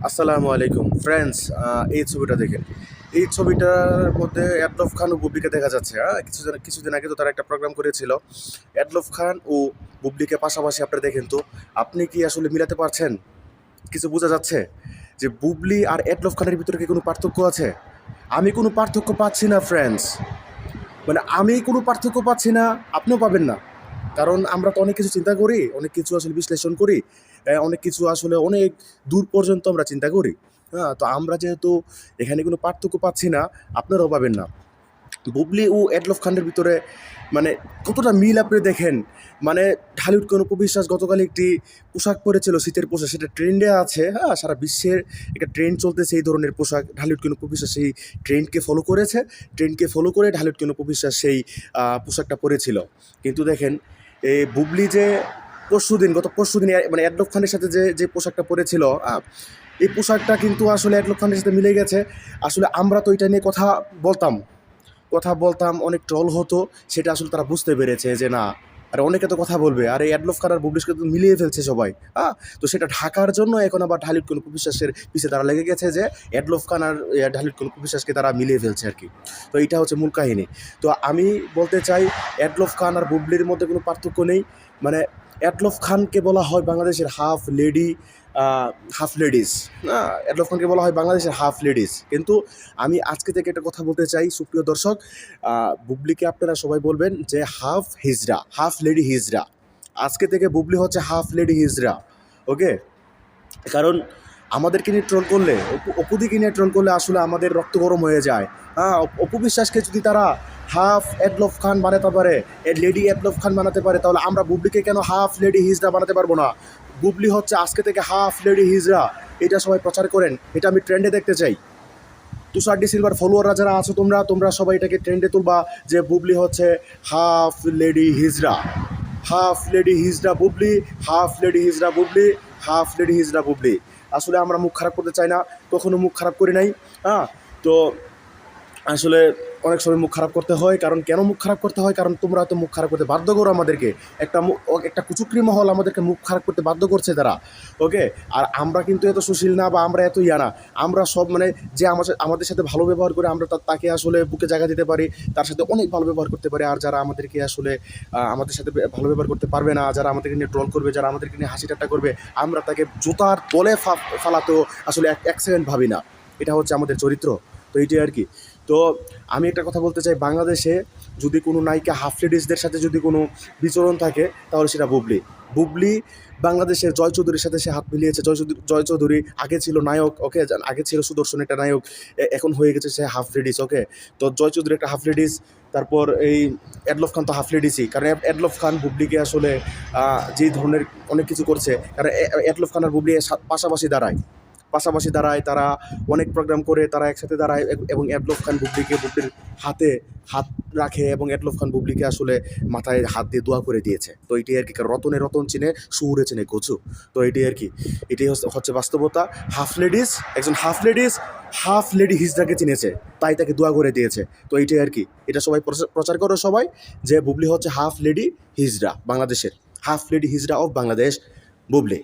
আসসালামু আলাইকুম ফ্রেন্ডস। এই ছবিটা দেখেন। এই ছবিটার মধ্যে এডলফ খান ও বুবলিকে দেখা যাচ্ছে। কিছুদিন আগে তো তারা একটা প্রোগ্রাম করেছিল। এডলফ খান ও বুবলিকে পাশাপাশি আপনারা দেখেন তো, আপনি কি আসলে মিলাতে পারছেন? কিছু বোঝা যাচ্ছে যে বুবলি আর এডলফ খানের ভিতরে কি কোনো পার্থক্য আছে? আমি কোনো পার্থক্য পাচ্ছি না ফ্রেন্ডস। মানে আমি কোনো পার্থক্য পাচ্ছি না, আপনিও পাবেন না। কারণ আমরা তো অনেক কিছু চিন্তা করি, অনেক কিছু আসলে বিশ্লেষণ করি, অনেক কিছু আসলে অনেক দূর পর্যন্ত আমরা চিন্তা করি। হ্যাঁ, তো আমরা যেহেতু এখানে কোনো পার্থক্য পাচ্ছি না, আপনারাও পাবেন না। বুবলি ও এডলফ খানের ভিতরে মানে কতটা মিল আপনি দেখেন। মানে ঢালিউড কোনো উপবিশ্বাস গতকাল একটি পোশাক পরেছিল, শীতের পোশাক, সেটা ট্রেন্ডে আছে। হ্যাঁ, সারা বিশ্বের একটা ট্রেন্ড চলতেছে এই ধরনের পোশাক। ঢালিউড কোনো উপবিশ্বাস সেই ট্রেন্ডকে ফলো করেছে, ট্রেন্ডকে ফলো করে ঢালিউড কোনো উপবিশ্বাস সেই পোশাকটা পরেছিল। কিন্তু দেখেন এই বুবলি যে গত পরশুদিন মানে এডলফ খানের সাথে যে যে পোশাকটা পরেছিল, এই পোশাকটা কিন্তু আসলে এডলফ খানের সাথে মিলে গেছে। আসলে আমরা তো এটা নিয়ে কথা বলতাম, অনেক ট্রল হতো। সেটা আসলে তারা বুঝতে পেরেছে যে না, আর অনেকে তো কথা বলবে, আর এই অ্যাডলফ খান আর বুবলিশকে তো মিলিয়ে ফেলছে সবাই। তো সেটা ঢাকার জন্য এখন আবার ঢালিউড কোনো বিশ্বাসের পিছিয়ে তারা লেগে গেছে যে অ্যাডলফ খান আর ঢালিউড কোনো বিশ্বাসকে তারা মিলিয়ে ফেলছে আর কি। তো এইটা হচ্ছে মূল কাহিনী। তো আমি বলতে চাই, অ্যাডলফ খান আর বুবলির মধ্যে কোনো পার্থক্য নেই। মানে অ্যাডলফ খানকে বলা হয় বাংলাদেশের হাফ লেডিস। অ্যাডলফ খানকে বলা হয় বাংলাদেশের হাফ লেডিস। কিন্তু আমি আজকে থেকে একটা কথা বলতে চাই, সুপ্রিয় দর্শক, বুবলিকে আপনারা সবাই বলবেন যে হাফ লেডি হিজড়া। আজকে থেকে বুবলি হচ্ছে হাফ লেডি হিজড়া। ওকে? কারণ আমাদেরকে নিয়ে ট্রোল করলে, অপুদিকে নিয়ে ট্রোল করলে আসলে আমাদের রক্ত গরম হয়ে যায়। অপু বিশ্বাসকে যদি তারা হাফ এডলফ খান বানাতে পারে, লেডি এডলফ খান বানাতে পারে, তাহলে আমরা বুবলিকে কেন হাফ লেডি হিজড়া বানাতে পারবো না? বুবলি হচ্ছে আজকে থেকে হাফ লেডি হিজড়া। এটা সবাই প্রচার করেন, এটা আমি ট্রেন্ডে দেখতে চাই। তুষার ডি সিলভার ফলোয়াররা যারা আছো, তোমরা সবাই এটাকে ট্রেন্ডে তুলবা যে বুবলি হচ্ছে হাফ লেডি হিজড়া। হাফ লেডি হিজড়া বুবলি, হাফ লেডি হিজড়া বুবলি, হাফ লেডি হিজড়া বুবলি। আসলে আমরা মুখ খারাপ করতে চাই না, কখনো মুখ খারাপ করি নাই। তো আসলে অনেক সময় মুখ খারাপ করতে হয়। কারণ কেন মুখ খারাপ করতে হয়? কারণ তোমরা হয়তো মুখ খারাপ করতে বাধ্য করো আমাদেরকে। একটা কুচুকরি মহল আমাদেরকে মুখ খারাপ করতে বাধ্য করছে তারা। ওকে? আর আমরা কিন্তু এত সুশীল না, বা আমরা এত ইয়া না। আমরা সব মানে যে আমাদের সাথে ভালো ব্যবহার করে, আমরা তাকে আসলে বুকে জায়গা দিতে পারি, তার সাথে অনেক ভালো ব্যবহার করতে পারি। আর যারা আমাদেরকে আসলে আমাদের সাথে ভালো ব্যবহার করতে পারবে না, যারা আমাদেরকে নিয়ে ট্রল করবে, যারা আমাদেরকে নিয়ে হাসি ঠাট্টা করবে, আমরা তাকে জুতার তলে ফালাতেও আসলে এক সেকেন্ড ভাবি না। এটা হচ্ছে আমাদের চরিত্র। তো এইটাই আর কি। তো আমি একটা কথা বলতে চাই, বাংলাদেশে যদি কোনো নায়িকা হাফ লেডিসদের সাথে যদি কোনো বিচরণ থাকে, তাহলে সেটা বুবলি বাংলাদেশের জয় চৌধুরীর সাথে সে হাত মিলিয়েছে। জয় চৌধুরী আগে ছিল নায়ক, ওকে, আগে ছিল সুদর্শন একটা নায়ক, এখন হয়ে গেছে সে হাফ লেডিস। ওকে? তো জয় চৌধুরী একটা হাফ লেডিস, তারপর এই এডলফ খান তো হাফ লেডিসই। কারণ এডলফ খান বুবলিকে আসলে যেই ধরনের অনেক কিছু করছে, কারণ এডলফ খান আর বুবলি পাশাপাশি দাঁড়ায়, তারা অনেক প্রোগ্রাম করে, তারা একসাথে দাঁড়ায়, এবং এডলফ খান বুবলির হাতে হাত রাখে, এবং এডলফ খান বুবলিকে আসলে মাথায় হাত দিয়ে দোয়া করে দিয়েছে। তো এটাই আর কি। কারণ রতনে রতন চিনে, শহুরে চিনে কচু। তো এটাই আর কি। এটাই হচ্ছে বাস্তবতা। একজন হাফ লেডি হিজড়াকে চিনেছে, তাই তাকে দোয়া করে দিয়েছে। তো এইটাই আর কি। এটা সবাই প্রচার করো সবাই, যে বুবলি হচ্ছে হাফ লেডি হিজড়া বাংলাদেশের, half lady hijra of Bangladesh, Bubly.